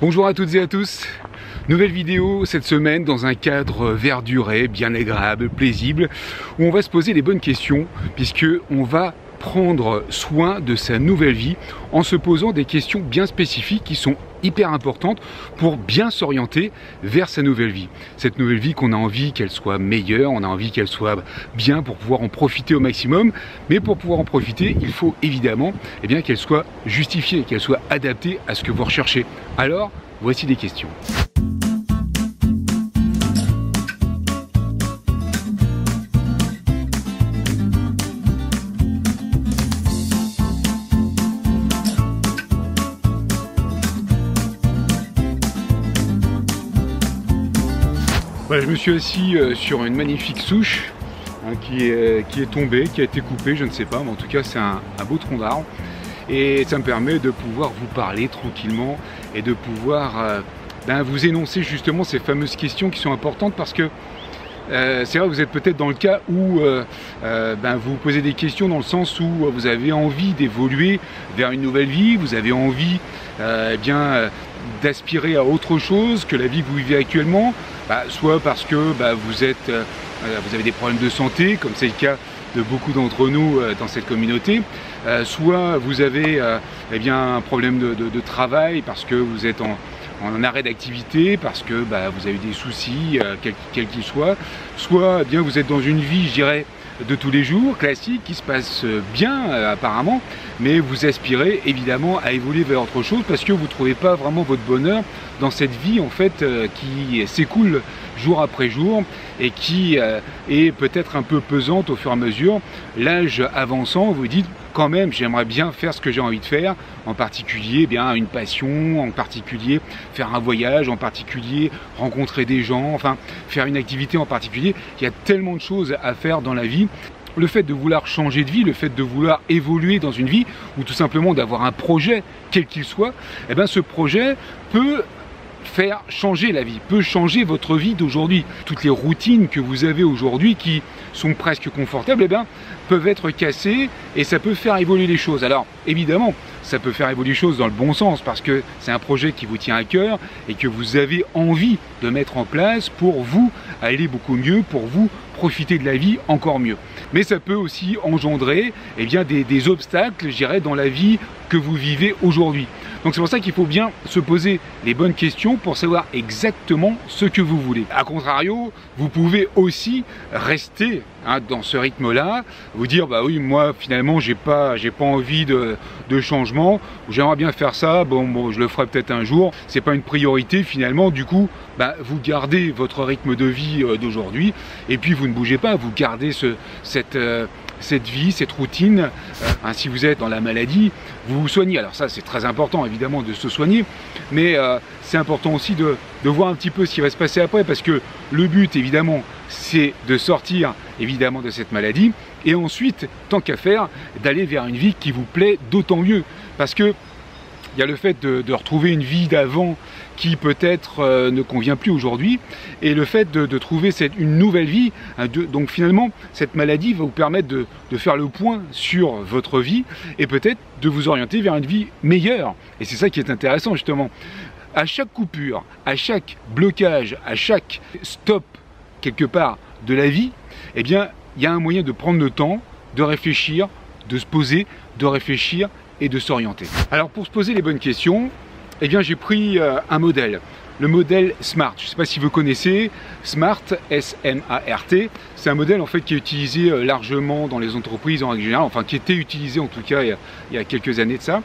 Bonjour à toutes et à tous, nouvelle vidéo cette semaine dans un cadre verduré, bien agréable, paisible, où on va se poser les bonnes questions puisque on va prendre soin de sa nouvelle vie en se posant des questions bien spécifiques qui sont hyper importantes pour bien s'orienter vers sa nouvelle vie. Cette nouvelle vie qu'on a envie qu'elle soit meilleure, on a envie qu'elle soit bien pour pouvoir en profiter au maximum, mais pour pouvoir en profiter, il faut évidemment qu'elle soit justifiée, qu'elle soit adaptée à ce que vous recherchez. Alors, voici des questions. Voilà, je me suis assis sur une magnifique souche qui est tombée, qui a été coupée, je ne sais pas, mais en tout cas c'est un beau tronc d'arbre. Et ça me permet de pouvoir vous parler tranquillement et de pouvoir vous énoncer justement ces fameuses questions qui sont importantes parce que c'est vrai, vous êtes peut-être dans le cas où vous vous posez des questions dans le sens où vous avez envie d'évoluer vers une nouvelle vie, vous avez envie d'aspirer à autre chose que la vie que vous vivez actuellement, soit parce que vous avez des problèmes de santé, comme c'est le cas de beaucoup d'entre nous dans cette communauté, soit vous avez un problème de travail parce que vous êtes en arrêt d'activité, parce que vous avez des soucis, quels qu'ils soient, soit vous êtes dans une vie, je dirais, de tous les jours, classique, qui se passe bien apparemment, mais vous aspirez évidemment à évoluer vers autre chose parce que vous ne trouvez pas vraiment votre bonheur dans cette vie en fait qui s'écoule jour après jour et qui est peut-être un peu pesante au fur et à mesure. L'âge avançant, vous dites quand même j'aimerais bien faire ce que j'ai envie de faire, en particulier une passion, en particulier faire un voyage, en particulier rencontrer des gens, enfin faire une activité en particulier. Il y a tellement de choses à faire dans la vie. Le fait de vouloir changer de vie, le fait de vouloir évoluer dans une vie, ou tout simplement d'avoir un projet, quel qu'il soit, ce projet peut faire changer la vie, peut changer votre vie d'aujourd'hui. Toutes les routines que vous avez aujourd'hui qui sont presque confortables, peuvent être cassées et ça peut faire évoluer les choses. Alors évidemment, ça peut faire évoluer les choses dans le bon sens parce que c'est un projet qui vous tient à cœur et que vous avez envie de mettre en place pour vous aller beaucoup mieux, pour vous profiter de la vie encore mieux. Mais ça peut aussi engendrer des obstacles, je dirais, dans la vie que vous vivez aujourd'hui. Donc c'est pour ça qu'il faut bien se poser les bonnes questions pour savoir exactement ce que vous voulez. A contrario, vous pouvez aussi rester dans ce rythme-là, vous dire oui, moi finalement j'ai pas envie de changement, j'aimerais bien faire ça, bon je le ferai peut-être un jour, c'est pas une priorité finalement, du coup vous gardez votre rythme de vie d'aujourd'hui et puis vous ne bougez pas, vous gardez cette vie, cette routine. Si vous êtes dans la maladie, vous vous soignez. Alors ça c'est très important évidemment de se soigner, mais c'est important aussi de voir un petit peu ce qui va se passer après, parce que le but évidemment c'est de sortir évidemment de cette maladie et ensuite, tant qu'à faire, d'aller vers une vie qui vous plaît d'autant mieux, parce que il y a le fait de retrouver une vie d'avant qui peut-être ne convient plus aujourd'hui, et le fait de trouver une nouvelle vie. Donc finalement, cette maladie va vous permettre de faire le point sur votre vie et peut-être de vous orienter vers une vie meilleure. Et c'est ça qui est intéressant justement. À chaque coupure, à chaque blocage, à chaque stop quelque part de la vie, il y a un moyen de prendre le temps, de réfléchir, de se poser, de réfléchir et de s'orienter. Alors pour se poser les bonnes questions, j'ai pris un modèle, le modèle SMART. Je ne sais pas si vous connaissez SMART, S-M-A-R-T. C'est un modèle en fait qui est utilisé largement dans les entreprises en règle générale, enfin qui était utilisé en tout cas il y a quelques années de ça.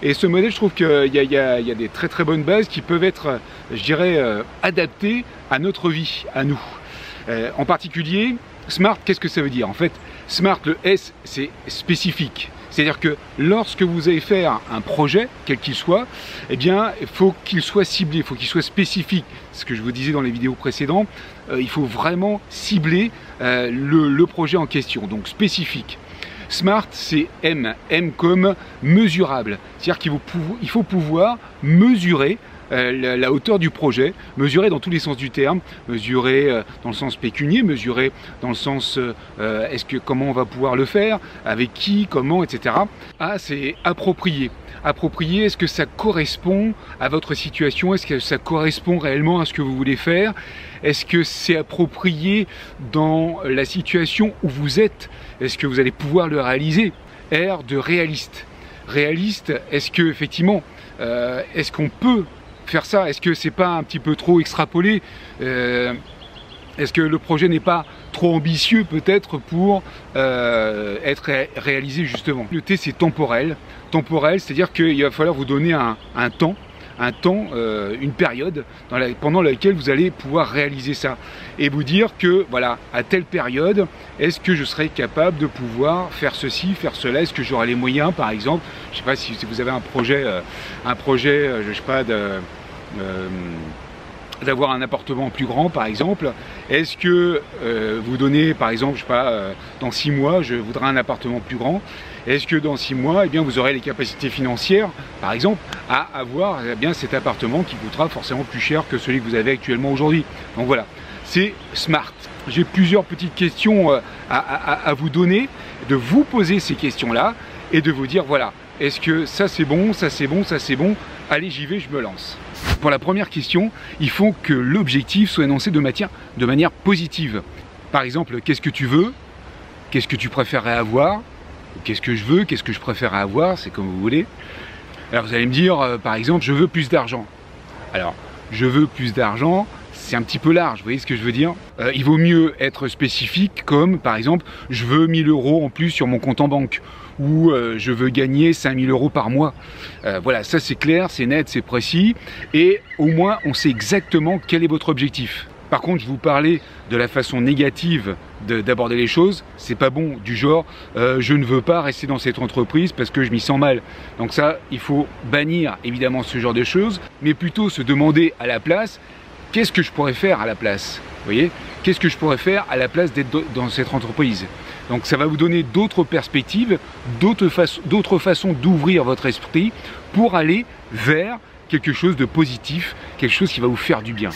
Et ce modèle, je trouve qu'il y a des très très bonnes bases qui peuvent être, je dirais, adaptées à notre vie, à nous. En particulier, SMART, qu'est-ce que ça veut dire? En fait, SMART, le S, c'est spécifique. C'est-à-dire que lorsque vous allez faire un projet, quel qu'il soit, il faut qu'il soit ciblé, il faut qu'il soit spécifique. Ce que je vous disais dans les vidéos précédentes, il faut vraiment cibler le projet en question, donc spécifique. Smart, c'est M comme mesurable. C'est-à-dire qu'il faut pouvoir mesurer la hauteur du projet, mesurer dans tous les sens du terme, mesurer dans le sens pécunier, mesurer dans le sens comment on va pouvoir le faire, avec qui, comment, etc. A, c'est approprier. Approprier, est-ce que ça correspond à votre situation? Est-ce que ça correspond réellement à ce que vous voulez faire? Est-ce que c'est approprié dans la situation où vous êtes? Est-ce que vous allez pouvoir le réaliser? R de réaliste. Réaliste, est-ce que effectivement, est-ce qu'on peut faire ça? Est-ce que c'est pas un petit peu trop extrapolé? Est-ce que le projet n'est pas trop ambitieux peut-être pour être réalisé justement? Le T, c'est temporel. Temporel, c'est-à-dire qu'il va falloir vous donner un temps, une période pendant laquelle vous allez pouvoir réaliser ça. Et vous dire que, voilà, à telle période, est-ce que je serai capable de pouvoir faire ceci, faire cela? Est-ce que j'aurai les moyens, par exemple? Je ne sais pas si vous avez un projet, je sais pas, d'avoir un appartement plus grand, par exemple. Est-ce que vous donnez, par exemple, je sais pas, dans 6 mois, je voudrais un appartement plus grand. Est-ce que dans 6 mois, eh bien, vous aurez les capacités financières, par exemple, à avoir eh bien, cet appartement qui coûtera forcément plus cher que celui que vous avez actuellement aujourd'hui. Donc voilà, c'est SMART. J'ai plusieurs petites questions à vous donner, de vous poser ces questions-là et de vous dire, voilà, est-ce que ça c'est bon, ça c'est bon, ça c'est bon, allez j'y vais, je me lance. Pour la première question, il faut que l'objectif soit énoncé de manière positive. Par exemple, qu'est-ce que tu veux? Qu'est-ce que tu préférerais avoir? Qu'est-ce que je veux? Qu'est-ce que je préférerais avoir? C'est comme vous voulez. Alors vous allez me dire, par exemple, je veux plus d'argent. Alors, je veux plus d'argent, c'est un petit peu large, vous voyez ce que je veux dire? Il vaut mieux être spécifique comme, par exemple, je veux 1000 € en plus sur mon compte en banque. Ou je veux gagner 5000 € par mois. Voilà, ça c'est clair, c'est net, c'est précis. Et au moins, on sait exactement quel est votre objectif. Par contre, je vous parlais de la façon négative d'aborder les choses. C'est pas bon, du genre, je ne veux pas rester dans cette entreprise parce que je m'y sens mal. Donc ça, il faut bannir évidemment ce genre de choses, mais plutôt se demander à la place, qu'est-ce que je pourrais faire à la place? Vous voyez? Qu'est-ce que je pourrais faire à la place d'être dans cette entreprise? Donc ça va vous donner d'autres perspectives, d'autres façons d'ouvrir votre esprit pour aller vers quelque chose de positif, quelque chose qui va vous faire du bien.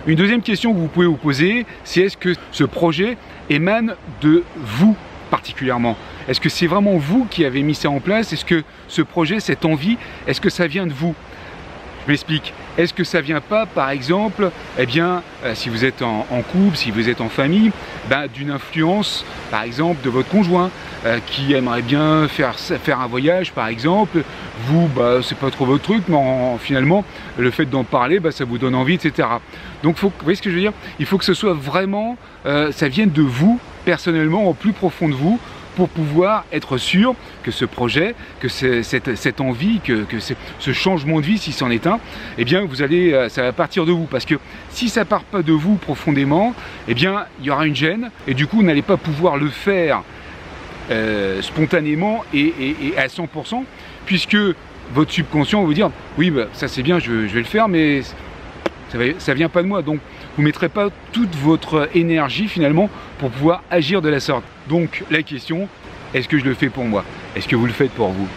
Une deuxième question que vous pouvez vous poser, c'est est-ce que ce projet émane de vous particulièrement? Est-ce que c'est vraiment vous qui avez mis ça en place? Est-ce que ce projet, cette envie, est-ce que ça vient de vous? Je m'explique. Est-ce que ça vient pas, par exemple, eh bien, si vous êtes en couple, si vous êtes en famille, d'une influence, par exemple, de votre conjoint qui aimerait bien faire un voyage, par exemple. Vous, c'est pas trop votre truc, mais finalement, le fait d'en parler, ça vous donne envie, etc. Donc, vous voyez ce que je veux dire? Il faut que ce soit vraiment, ça vienne de vous, personnellement, au plus profond de vous, pour pouvoir être sûr que ce projet, que cette envie, que ce changement de vie, si c'en est un, eh bien vous allez, ça va partir de vous. Parce que si ça part pas de vous profondément, eh bien il y aura une gêne et du coup vous n'allez pas pouvoir le faire spontanément et à 100%, puisque votre subconscient va vous dire oui ça c'est bien, je vais le faire, mais ça vient pas de moi. Donc vous ne mettrez pas toute votre énergie finalement pour pouvoir agir de la sorte. Donc la question, est-ce que je le fais pour moi? Est-ce que vous le faites pour vous?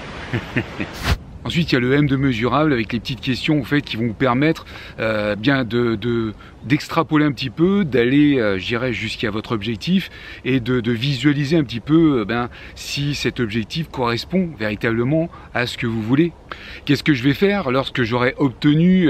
Ensuite, il y a le M de mesurable avec les petites questions en fait, qui vont vous permettre bien d'extrapoler un petit peu, d'aller, je dirais, jusqu'à votre objectif et de visualiser un petit peu si cet objectif correspond véritablement à ce que vous voulez. Qu'est-ce que je vais faire lorsque j'aurai obtenu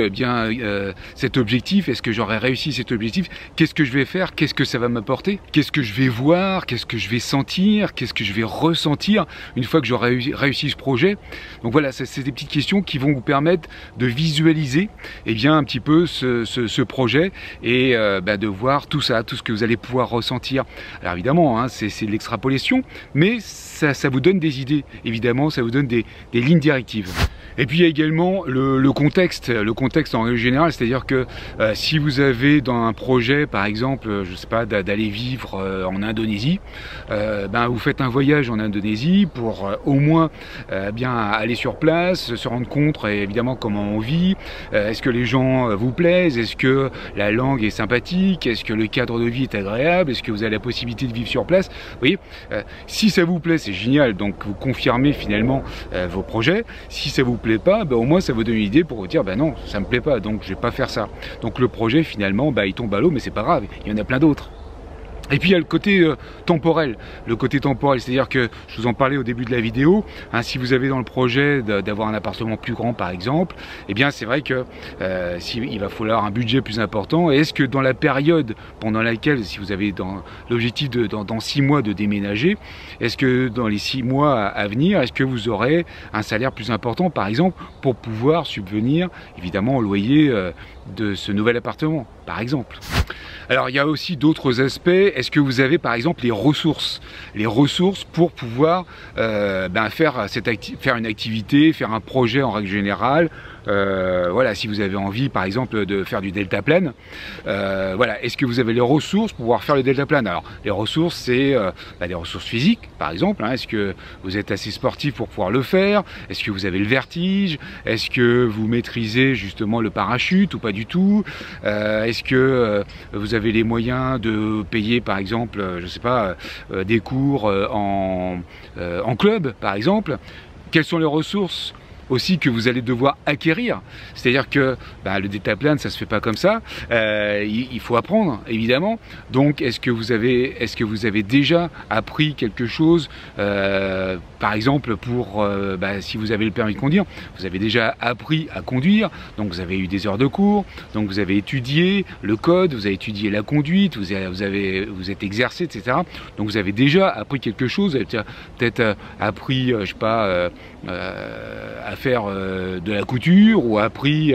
cet objectif? Est-ce que j'aurai réussi cet objectif? Qu'est-ce que je vais faire? Qu'est-ce que ça va m'apporter? Qu'est-ce que je vais voir? Qu'est-ce que je vais sentir? Qu'est-ce que je vais ressentir une fois que j'aurai réussi ce projet? Donc voilà, c'est des petites questions qui vont vous permettre de visualiser un petit peu ce projet et de voir tout ça, tout ce que vous allez pouvoir ressentir. Alors évidemment, c'est de l'extrapolation, mais ça vous donne des idées, évidemment, ça vous donne des lignes directives. Et puis il y a également le contexte en règle générale, c'est-à-dire que si vous avez dans un projet, par exemple, je sais pas, d'aller vivre en Indonésie, vous faites un voyage en Indonésie pour au moins aller sur place, se rendre compte évidemment comment on vit, est-ce que les gens vous plaisent, est-ce que la langue est sympathique? Est-ce que le cadre de vie est agréable? Est-ce que vous avez la possibilité de vivre sur place? Vous voyez, si ça vous plaît, c'est génial, donc vous confirmez finalement vos projets. Si ça vous plaît pas, au moins ça vous donne une idée pour vous dire non, ça me plaît pas, donc je vais pas faire ça. Donc le projet finalement il tombe à l'eau, mais c'est pas grave, il y en a plein d'autres. Et puis il y a le côté temporel. Le côté temporel, c'est-à-dire que, je vous en parlais au début de la vidéo, si vous avez dans le projet d'avoir un appartement plus grand par exemple, eh bien c'est vrai que il va falloir un budget plus important. Et est-ce que dans la période pendant laquelle, si vous avez dans l'objectif dans 6 mois de déménager, est-ce que dans les 6 mois à venir, est-ce que vous aurez un salaire plus important par exemple pour pouvoir subvenir évidemment au loyer de ce nouvel appartement par exemple? Alors il y a aussi d'autres aspects. Est-ce que vous avez par exemple les ressources pour pouvoir faire une activité, faire un projet en règle générale? Voilà, si vous avez envie par exemple de faire du deltaplane, voilà, est-ce que vous avez les ressources pour pouvoir faire le deltaplane? Alors les ressources, c'est des ressources physiques par exemple, est-ce que vous êtes assez sportif pour pouvoir le faire? Est-ce que vous avez le vertige? Est-ce que vous maîtrisez justement le parachute ou pas du tout? Est-ce que vous avez les moyens de payer par exemple, je sais pas, des cours en club par exemple? Quelles sont les ressources aussi que vous allez devoir acquérir? C'est-à-dire que le deltaplane, ça se fait pas comme ça, il faut apprendre évidemment. Donc est-ce que vous avez déjà appris quelque chose, par exemple pour si vous avez le permis de conduire, vous avez déjà appris à conduire, donc vous avez eu des heures de cours, donc vous avez étudié le code, vous avez étudié la conduite, vous êtes exercé, etc. Donc vous avez déjà appris quelque chose, vous avez peut-être appris, je sais pas, à faire de la couture, ou appris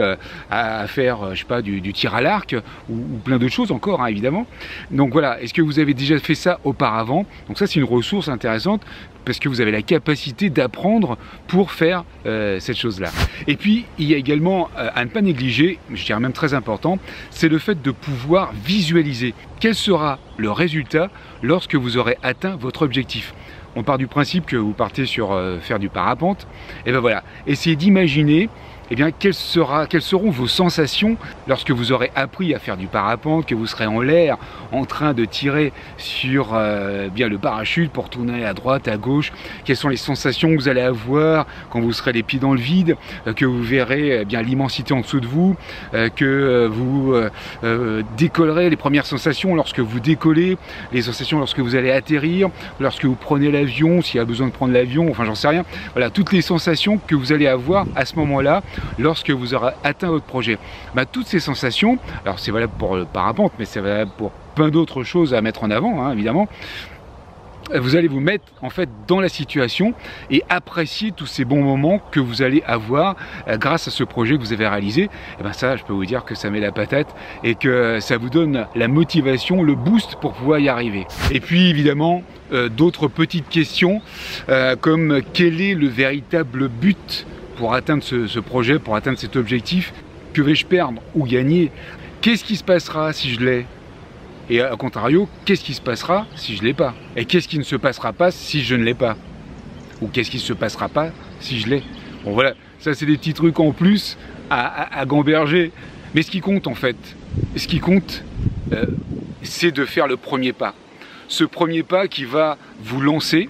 à faire, je sais pas, du tir à l'arc, ou plein d'autres choses encore, évidemment. Donc voilà, est-ce que vous avez déjà fait ça auparavant? Donc ça, c'est une ressource intéressante, parce que vous avez la capacité d'apprendre pour faire cette chose-là. Et puis, il y a également à ne pas négliger, je dirais même très important, c'est le fait de pouvoir visualiser quel sera le résultat lorsque vous aurez atteint votre objectif. On part du principe que vous partez sur faire du parapente, et ben voilà, essayez d'imaginer quelles seront vos sensations lorsque vous aurez appris à faire du parapente, que vous serez en l'air en train de tirer sur le parachute pour tourner à droite, à gauche. Quelles sont les sensations que vous allez avoir quand vous serez les pieds dans le vide, que vous verrez l'immensité en dessous de vous, que vous décollerez, les premières sensations lorsque vous décollez, les sensations lorsque vous allez atterrir, lorsque vous prenez l'avion, s'il y a besoin de prendre l'avion, enfin j'en sais rien. Voilà, toutes les sensations que vous allez avoir à ce moment-là, lorsque vous aurez atteint votre projet. Toutes ces sensations, alors c'est valable pour le parapente, mais c'est valable pour plein d'autres choses à mettre en avant, évidemment. Vous allez vous mettre en fait dans la situation et apprécier tous ces bons moments que vous allez avoir grâce à ce projet que vous avez réalisé. Et ça, je peux vous dire que ça met la patate et que ça vous donne la motivation, le boost pour pouvoir y arriver. Et puis évidemment, d'autres petites questions comme quel est le véritable but pour atteindre ce projet, pour atteindre cet objectif? Que vais-je perdre ou gagner? Qu'est-ce qui se passera si je l'ai? Et à contrario, qu'est-ce qui se passera si je ne l'ai pas? Et qu'est-ce qui ne se passera pas si je ne l'ai pas? Ou qu'est-ce qui ne se passera pas si je l'ai? Bon voilà, ça c'est des petits trucs en plus à gamberger. Mais ce qui compte en fait, c'est de faire le premier pas. Ce premier pas qui va vous lancer,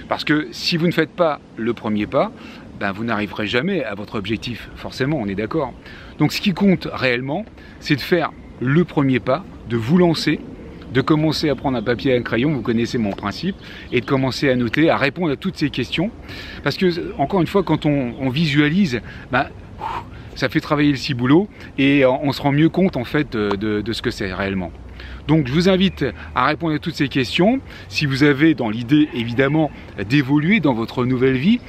parce que si vous ne faites pas le premier pas, vous n'arriverez jamais à votre objectif, forcément, on est d'accord. Donc ce qui compte réellement, c'est de faire le premier pas, de vous lancer, de commencer à prendre un papier et un crayon, vous connaissez mon principe, et de commencer à noter, à répondre à toutes ces questions. Parce que, encore une fois, quand on visualise, ça fait travailler le ciboulot, et on se rend mieux compte en fait de ce que c'est réellement. Donc je vous invite à répondre à toutes ces questions. Si vous avez dans l'idée évidemment d'évoluer dans votre nouvelle vie,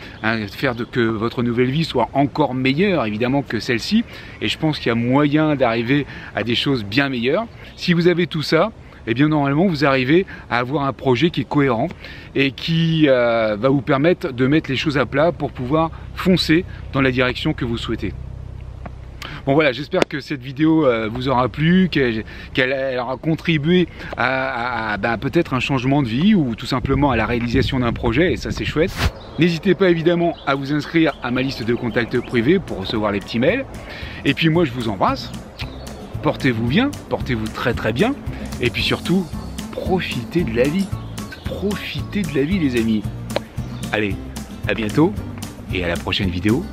faire que votre nouvelle vie soit encore meilleure évidemment que celle-ci, et je pense qu'il y a moyen d'arriver à des choses bien meilleures. Si vous avez tout ça, eh bien normalement vous arrivez à avoir un projet qui est cohérent et qui va vous permettre de mettre les choses à plat pour pouvoir foncer dans la direction que vous souhaitez. Bon voilà, j'espère que cette vidéo vous aura plu, qu'elle aura contribué à peut-être un changement de vie ou tout simplement à la réalisation d'un projet, et ça c'est chouette. N'hésitez pas évidemment à vous inscrire à ma liste de contacts privés pour recevoir les petits mails. Et puis moi je vous embrasse portez-vous bien, portez-vous très très bien, et puis surtout, profitez de la vie. Profitez de la vie les amis. Allez, à bientôt, et à la prochaine vidéo.